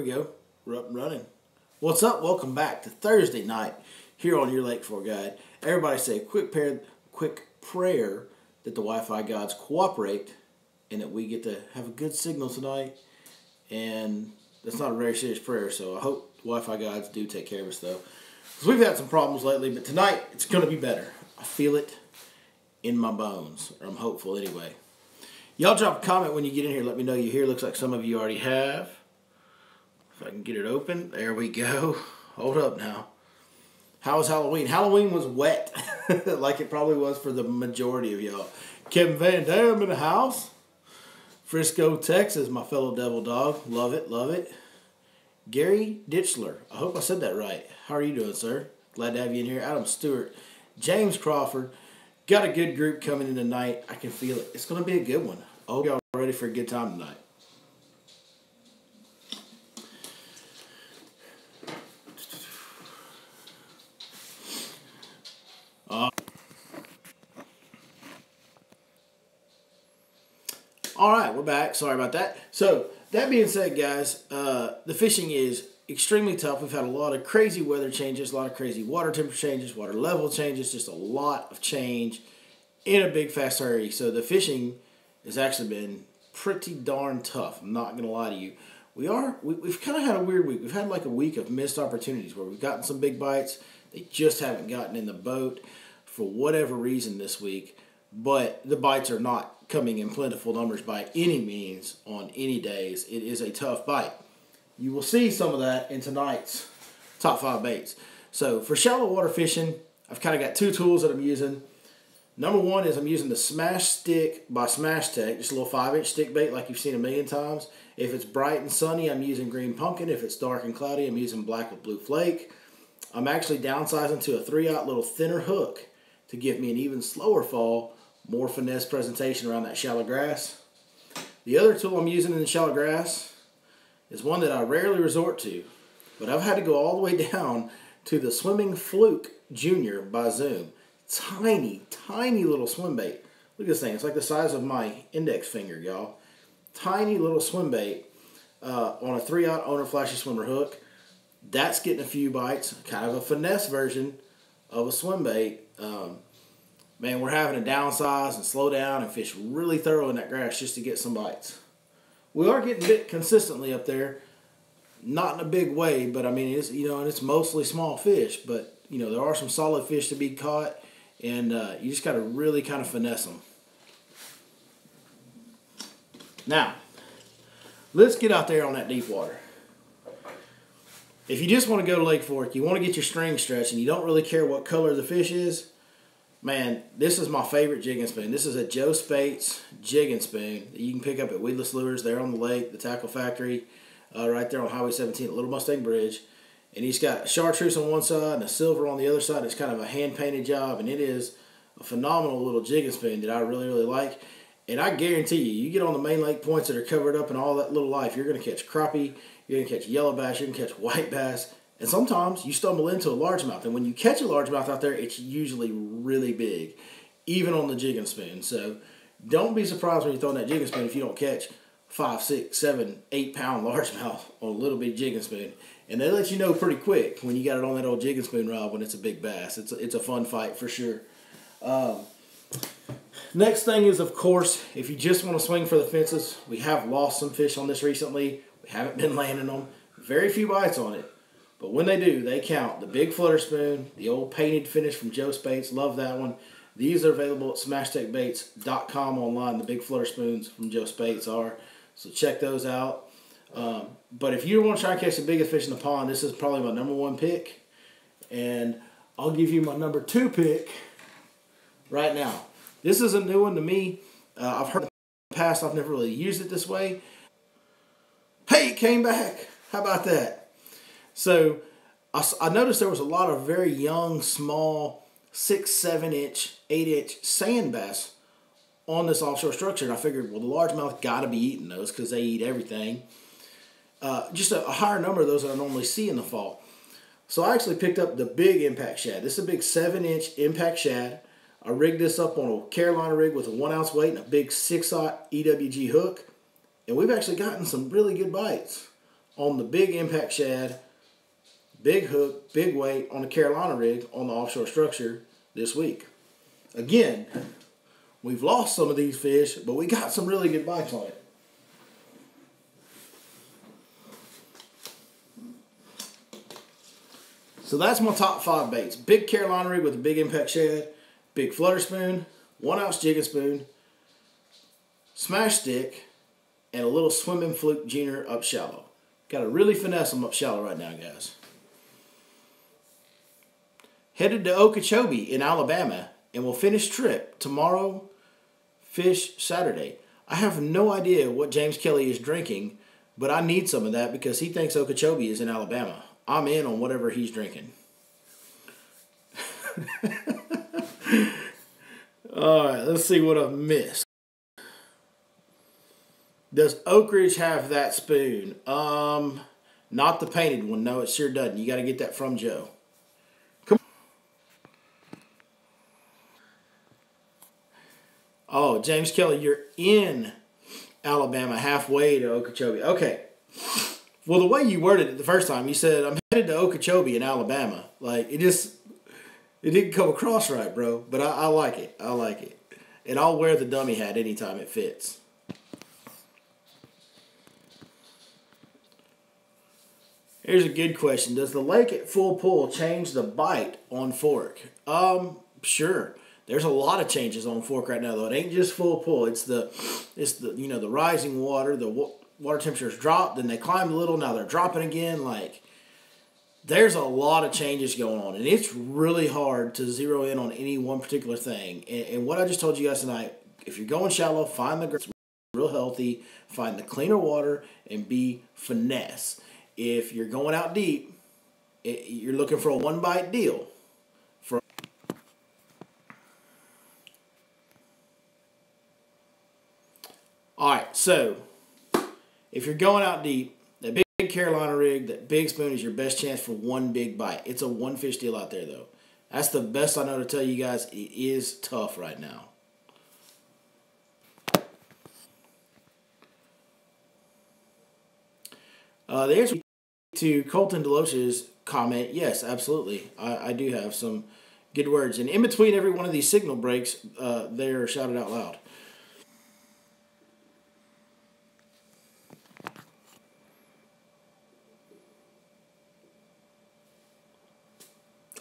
we go. We're up and running. What's up? Welcome back to Thursday night here on your Lake Fork Guide. Everybody say a quick prayer that the Wi-Fi gods cooperate and that we get to have a good signal tonight. And that's not a very serious prayer, so I hope the Wi-Fi gods do take care of us, though. Because we've had some problems lately, but tonight it's going to be better. I feel it in my bones, or I'm hopeful anyway. Y'all drop a comment when you get in here. Let me know you're here. Looks like some of you already have. If I can get it open. There we go. Hold up now. How was Halloween? Halloween was wet, like it probably was for the majority of y'all. Kevin Van Dam in the house. Frisco, Texas, my fellow devil dog. Love it, love it. Gary Ditchler. I hope I said that right. How are you doing, sir? Glad to have you in here. Adam Stewart. James Crawford. Got a good group coming in tonight. I can feel it. It's going to be a good one. I hope y'all are ready for a good time tonight. All right, we're back. Sorry about that. So, that being said, guys, the fishing is extremely tough. We've had a lot of crazy weather changes, a lot of crazy water temperature changes, water level changes, just a lot of change in a big, fast hurry. So, the fishing has actually been pretty darn tough. I'm not going to lie to you. We've kind of had a weird week. We've had like a week of missed opportunities where we've gotten some big bites. They just haven't gotten in the boat for whatever reason this week. But the bites are not coming in plentiful numbers by any means on any days. It is a tough bite. You will see some of that in tonight's top 5 baits. So for shallow water fishing, I've kind of got 2 tools that I'm using. Number 1 is I'm using the Smash Stick by Smash Tech, just a little 5-inch stick bait like you've seen a million times. If it's bright and sunny, I'm using green pumpkin. If it's dark and cloudy, I'm using black with blue flake. I'm actually downsizing to a 3/0 little thinner hook to give me an even slower fall, more finesse presentation around that shallow grass. The other tool I'm using in the shallow grass is one that I rarely resort to, but I've had to go all the way down to the Swimming Fluke Junior by Zoom. Tiny, tiny little swim bait. Look at this thing. It's like the size of my index finger, y'all. Tiny little swim bait on a 3/0 owner flashy swimmer hook. That's getting a few bites. Kind of a finesse version of a swim bait. Man, we're having to downsize and slow down and fish really thorough in that grass just to get some bites. We are getting bit consistently up there, not in a big way, but I mean, it's mostly small fish, but there are some solid fish to be caught, and you just got to really kind of finesse them. Now, let's get out there on that deep water. If you just want to go to Lake Fork, you want to get your string stretched, and you don't really care what color the fish is, man, this is my favorite jigging spoon. This is a Joe Spates jigging spoon that you can pick up at Weedless Lures there on the lake, the Tackle Factory, right there on Highway 17 at Little Mustang Bridge. And he's got a chartreuse on one side and a silver on the other side. It's kind of a hand-painted job, and it is a phenomenal little jigging spoon that I really, really like. And I guarantee you get on the main lake points that are covered up in all that little life, you're going to catch crappie, you're going to catch yellow bass, you're going to catch white bass. And sometimes you stumble into a largemouth. And when you catch a largemouth out there, it's usually really big, even on the jigging spoon. So don't be surprised when you're throwing that jigging spoon if you don't catch 5, 6, 7, 8 pound largemouth on a little bitty jigging spoon. And they let you know pretty quick when you got it on that old jigging spoon rod when it's a big bass. It's a fun fight for sure. Next thing is, of course, if you just want to swing for the fences, we have lost some fish on this recently. We haven't been landing them. Very few bites on it. But when they do, they count. The big flutter spoon, the old painted finish from Joe Spates, love that one. These are available at SmashTechBaits.com online. The big flutter spoons from Joe Spates are. So check those out. But if you want to try and catch the biggest fish in the pond, this is probably my number 1 pick. And I'll give you my number 2 pick right now. This is a new one to me. I've heard in the past, I've never really used it this way. Hey, it came back. How about that? So I noticed there was a lot of very young, small, 6, 7-inch, 8-inch sand bass on this offshore structure. And I figured, well, the largemouth got to be eating those because they eat everything. Just a higher number of those than I normally see in the fall. So I actually picked up the big impact shad. This is a big 7-inch impact shad. I rigged this up on a Carolina rig with a 1-ounce weight and a big 6/0 EWG hook. And we've actually gotten some really good bites on the big impact shad, big hook, big weight on the Carolina rig on the offshore structure this week. Again, we've lost some of these fish, but we got some really good bites on it. So that's my top 5 baits. Big Carolina rig with a big impact shad, big flutter spoon, 1 ounce jigging spoon, smash stick, and a little swimming fluke junior up shallow. Got to really finesse them up shallow right now, guys. Headed to Okeechobee in Alabama, and we'll finish trip tomorrow, fish Saturday. I have no idea what James Kelly is drinking, but I need some of that because he thinks Okeechobee is in Alabama. I'm in on whatever he's drinking. All right, let's see what I've missed. Does Oak Ridge have that spoon? Not the painted one. No, it sure doesn't. You got to get that from Joe. Come on. Oh, James Kelly, you're in Alabama, halfway to Okeechobee. Okay. Well, the way you worded it the first time, you said, I'm headed to Okeechobee in Alabama. Like, it didn't come across right, bro. But I like it. I like it. And I'll wear the dummy hat anytime it fits. Here's a good question. Does the lake at full pull change the bite on fork? Sure. There's a lot of changes on fork right now, though. It ain't just full pull. It's the the rising water, the water temperatures drop, then they climbed a little, now they're dropping again. Like, there's a lot of changes going on, and it's really hard to zero in on any one particular thing. And what I just told you guys tonight, if you're going shallow, find the grass real healthy, find the cleaner water, and be finesse. If you're going out deep, you're looking for a one-bite deal. All right, so if you're going out deep, that big Carolina rig, that big spoon is your best chance for one big bite. It's a one-fish deal out there, though. That's the best I know to tell you guys. It is tough right now. The answer to Colton Deloach's comment, yes, absolutely. I do have some good words. And in between every one of these signal breaks, they're shouted out loud.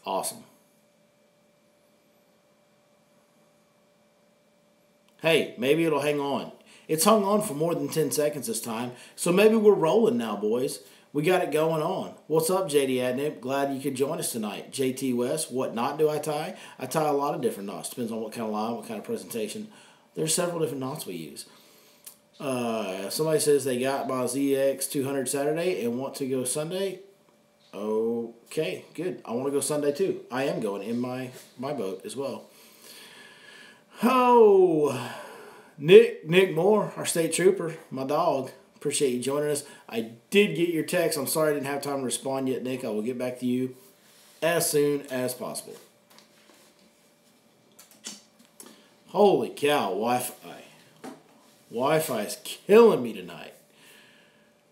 Awesome. Hey, maybe it'll hang on. It's hung on for more than 10 seconds this time, so maybe we're rolling now, boys. We got it going on. What's up, JD Adnip? Glad you could join us tonight. JT West, what knot do I tie? I tie a lot of different knots. Depends on what kind of line, what kind of presentation. There's several different knots we use. Somebody says they got my ZX 200 Saturday and want to go Sunday. Okay, good. I want to go Sunday too. I am going in my boat as well. Oh, Nick Moore, our state trooper, my dog. Appreciate you joining us. I did get your text. I'm sorry I didn't have time to respond yet, Nick. I will get back to you as soon as possible. Holy cow, Wi-Fi. Wi-Fi is killing me tonight.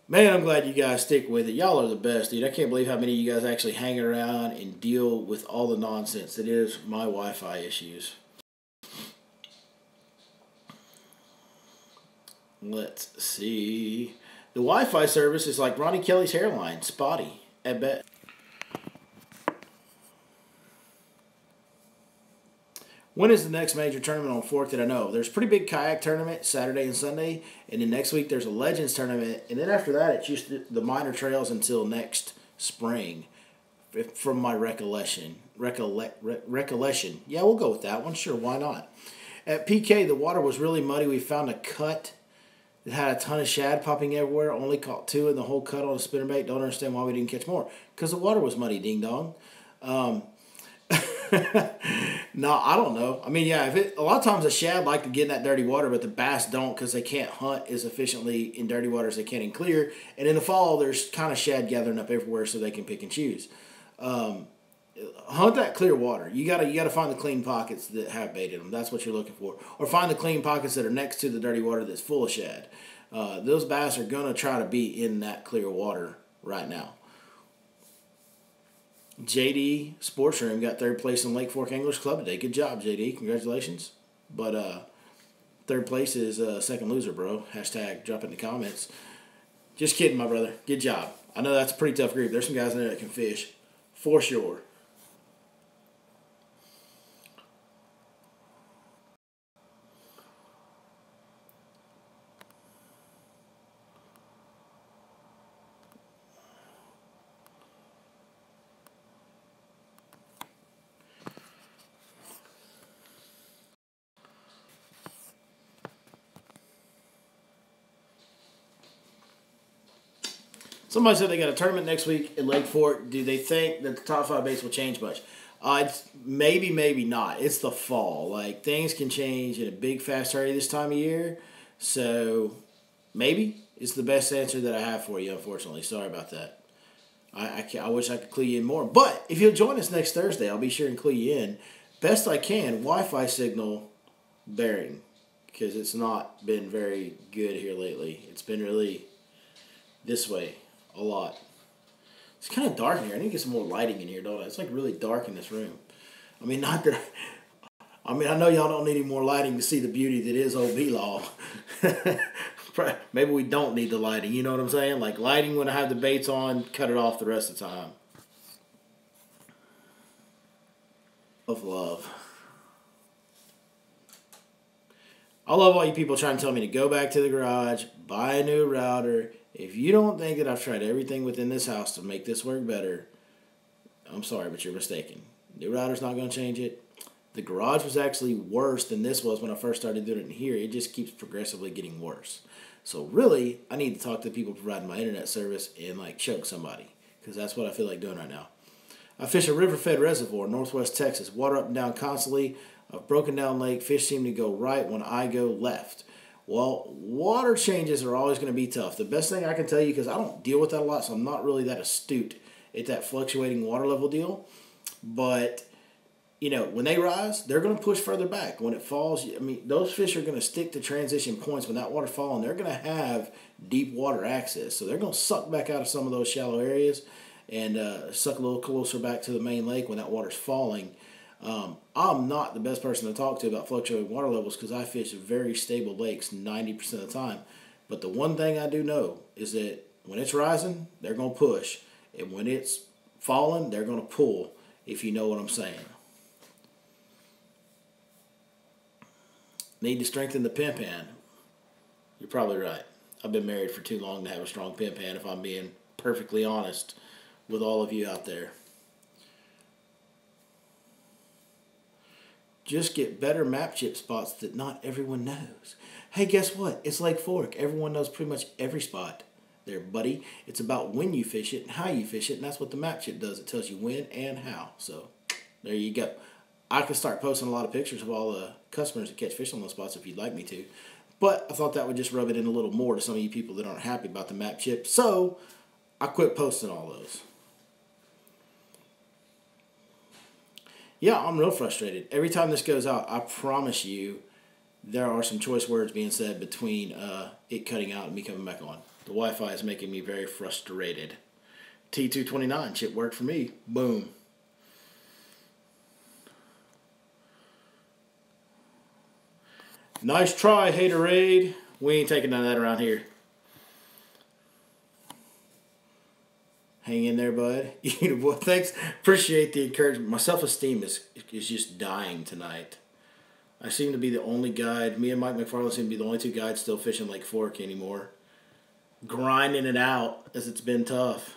Man, I'm glad you guys stick with it. Y'all are the best, dude. I can't believe how many of you guys actually hang around and deal with all the nonsense that is my Wi-Fi issues. Let's see. The Wi-Fi service is like Ronnie Kelly's hairline. Spotty, at best. When is the next major tournament on Fork that I know? There's a pretty big kayak tournament Saturday and Sunday, and then next week there's a Legends tournament, and then after that it's just the minor trails until next spring, from my recollection. Recollection. Yeah, we'll go with that one. Sure, why not? At PK, the water was really muddy. We found a cut that had a ton of shad popping everywhere. Only caught 2 in the whole cut on a spinnerbait. Don't understand why we didn't catch more. Because the water was muddy, ding dong. No, I don't know. I mean, yeah, a lot of times the shad like to get in that dirty water, but the bass don't because they can't hunt as efficiently in dirty water as they can in clear. And in the fall, there's kind of shad gathering up everywhere so they can pick and choose. Hunt that clear water. You gotta find the clean pockets that have bait in them. That's what you're looking for. Or find the clean pockets that are next to the dirty water that's full of shad. Those bass are going to try to be in that clear water right now. JD Sports Room got third place in Lake Fork Anglers Club today. Good job, JD. Congratulations. But third place is second loser, bro. Hashtag drop it in the comments. Just kidding, my brother. Good job. I know that's a pretty tough group. There's some guys in there that can fish. For sure. Somebody said they got a tournament next week in Lake Fork. Do they think that the top 5 baits will change much? It's maybe, maybe not. It's the fall. Like, things can change in a big, fast hurry this time of year. So, maybe. It's the best answer that I have for you, unfortunately. Sorry about that. I wish I could clue you in more. But if you'll join us next Thursday, I'll be sure and clue you in. Best I can, Wi-Fi signal bearing. Because it's not been very good here lately. It's been really this way. A lot. It's kind of dark in here. I need to get some more lighting in here, don't I? It's like really dark in this room. I mean, not that. I mean, I know y'all don't need any more lighting to see the beauty that is Old B-Law. Maybe we don't need the lighting. You know what I'm saying? Like lighting when I have the baits on, cut it off the rest of the time. Of love. I love all you people trying to tell me to go back to the garage, buy a new router. If you don't think that I've tried everything within this house to make this work better, I'm sorry, but you're mistaken. New router's not going to change it. The garage was actually worse than this was when I first started doing it in here. It just keeps progressively getting worse. So really, I need to talk to the people providing my internet service and like choke somebody, because that's what I feel like doing right now. I fish a river-fed reservoir in northwest Texas. Water up and down constantly. A broken down lake. Fish seem to go right when I go left. Well, water changes are always going to be tough. The best thing I can tell you, because I don't deal with that a lot, so I'm not really that astute at that fluctuating water level deal. But, you know, when they rise, they're going to push further back. When it falls, I mean, those fish are going to stick to transition points. When that water falls, they're going to have deep water access. So they're going to suck back out of some of those shallow areas and suck a little closer back to the main lake when that water's falling. I'm not the best person to talk to about fluctuating water levels because I fish very stable lakes 90% of the time. But the one thing I do know is that when it's rising, they're going to push. And when it's falling, they're going to pull, if you know what I'm saying. Need to strengthen the pin pan. You're probably right. I've been married for too long to have a strong pin pan, if I'm being perfectly honest with all of you out there. Just get better map chip spots that not everyone knows. Hey, guess what? It's Lake Fork. Everyone knows pretty much every spot there, buddy. It's about when you fish it and how you fish it, and that's what the map chip does. It tells you when and how. So, there you go. I could start posting a lot of pictures of all the customers that catch fish on those spots if you'd like me to. But I thought that would just rub it in a little more to some of you people that aren't happy about the map chip. So, I quit posting all those. Yeah, I'm real frustrated. Every time this goes out, I promise you there are some choice words being said between it cutting out and me coming back on. The Wi-Fi is making me very frustrated. T229 chip worked for me. Boom. Nice try, Haterade. We ain't taking none of that around here. Hang in there, bud. Well, thanks. Appreciate the encouragement. My self-esteem is just dying tonight. I seem to be the only guide. Me and Mike McFarland seem to be the only two guides still fishing Lake Fork anymore. Grinding it out as it's been tough.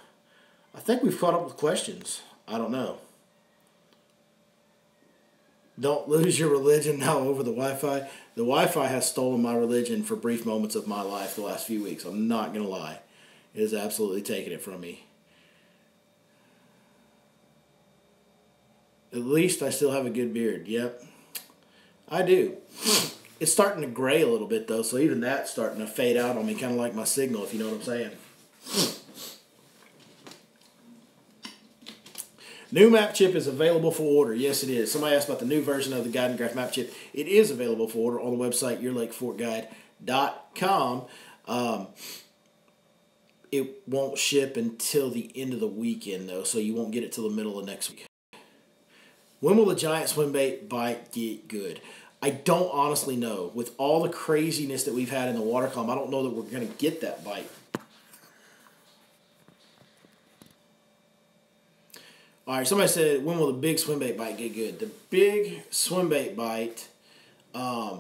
I think we've caught up with questions. I don't know. Don't lose your religion now over the Wi-Fi. The Wi-Fi has stolen my religion for brief moments of my life the last few weeks. I'm not going to lie. It has absolutely taken it from me. At least I still have a good beard. Yep. I do. It's starting to gray a little bit, though, so even that's starting to fade out on me, kind of like my signal, if you know what I'm saying. New map chip is available for order. Yes, it is. Somebody asked about the new version of the Guide and Graph map chip. It is available for order on the website, yourlakeforkguide.com. It won't ship until the end of the weekend, though, so you won't get it till the middle of next week. When will the giant swim bait bite get good? I don't honestly know. With all the craziness that we've had in the water column, I don't know that we're going to get that bite. All right, somebody said, when will the big swim bait bite get good? The big swim bait bite, I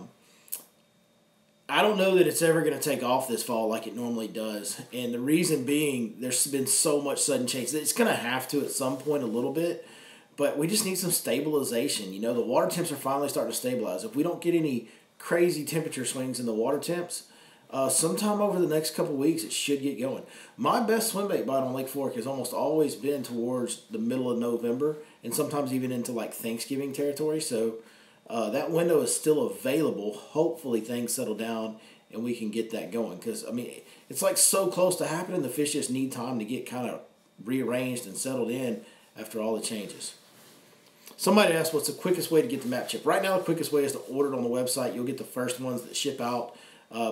don't know that it's ever going to take off this fall like it normally does. And the reason being, there's been so much sudden change. It's going to have to at some point a little bit, but we just need some stabilization. You know, the water temps are finally starting to stabilize. If we don't get any crazy temperature swings in the water temps, sometime over the next couple weeks, it should get going. My best swim bait bite on Lake Fork has almost always been towards the middle of November and sometimes even into like Thanksgiving territory. So that window is still available. Hopefully things settle down and we can get that going. Because, I mean, it's like so close to happening. The fish just need time to get kind of rearranged and settled in after all the changes. Somebody asked, what's the quickest way to get the map chip? Right now, the quickest way is to order it on the website. You'll get the first ones that ship out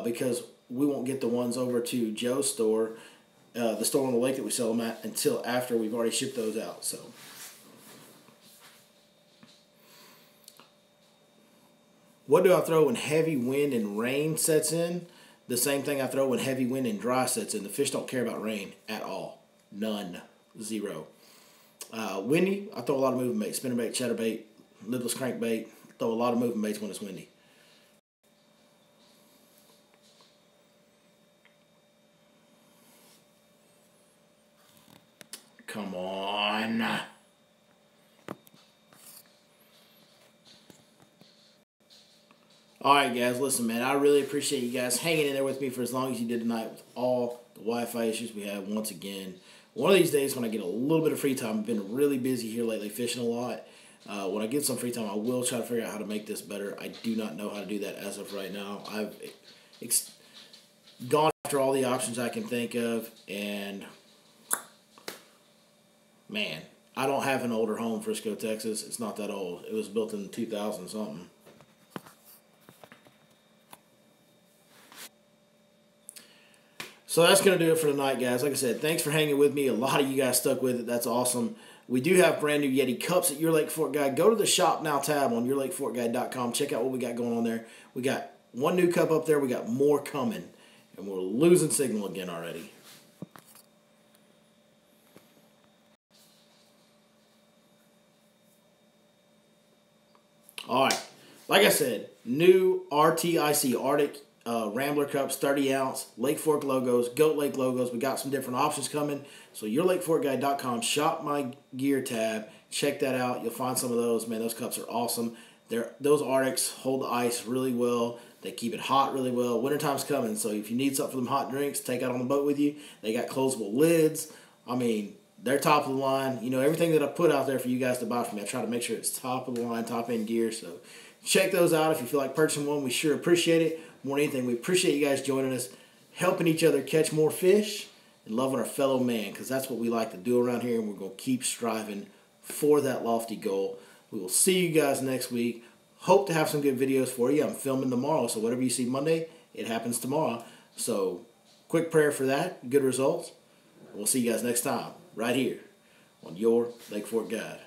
because we won't get the ones over to Joe's store, the store on the lake that we sell them at, until after we've already shipped those out. So, what do I throw when heavy wind and rain sets in? The same thing I throw when heavy wind and dry sets in. The fish don't care about rain at all. None. Zero. Windy, I throw a lot of moving bait. Spinnerbait, chatterbait, lipless crankbait. Throw a lot of moving baits when it's windy. Come on. All right, guys, listen, man, I really appreciate you guys hanging in there with me for as long as you did tonight with all the Wi-Fi issues we had once again. One of these days when I get a little bit of free time, I've been really busy here lately fishing a lot. When I get some free time, I will try to figure out how to make this better. I do not know how to do that as of right now. I've gone after all the options I can think of, and man, I don't have an older home, Frisco, Texas. It's not that old. It was built in 2000 something. So that's going to do it for tonight, guys. Like I said, thanks for hanging with me. A lot of you guys stuck with it. That's awesome. We do have brand new Yeti cups at Your Lake Fork Guide. Go to the Shop Now tab on yourlakeforkguide.com. Check out what we got going on there. We got one new cup up there. We got more coming. And we're losing signal again already. All right. Like I said, new RTIC, Arctic Rambler Cups, 30 ounce, Lake Fork logos, Goat Lake logos. We got some different options coming. So yourlakeforkguide.com, shop my gear tab. Check that out. You'll find some of those. Man, those cups are awesome. Those Arctics hold the ice really well. They keep it hot really well. Wintertime's coming, so if you need something for them hot drinks, take out on the boat with you. They got closable lids. I mean, they're top of the line. You know, everything that I put out there for you guys to buy from me, I try to make sure it's top of the line, top end gear. So check those out if you feel like purchasing one. We sure appreciate it. More than anything, we appreciate you guys joining us, helping each other catch more fish, and loving our fellow man, because that's what we like to do around here, and we're going to keep striving for that lofty goal. We will see you guys next week. Hope to have some good videos for you. I'm filming tomorrow, so whatever you see Monday, it happens tomorrow. So quick prayer for that, good results. We'll see you guys next time, right here on Your Lake Fork Guide.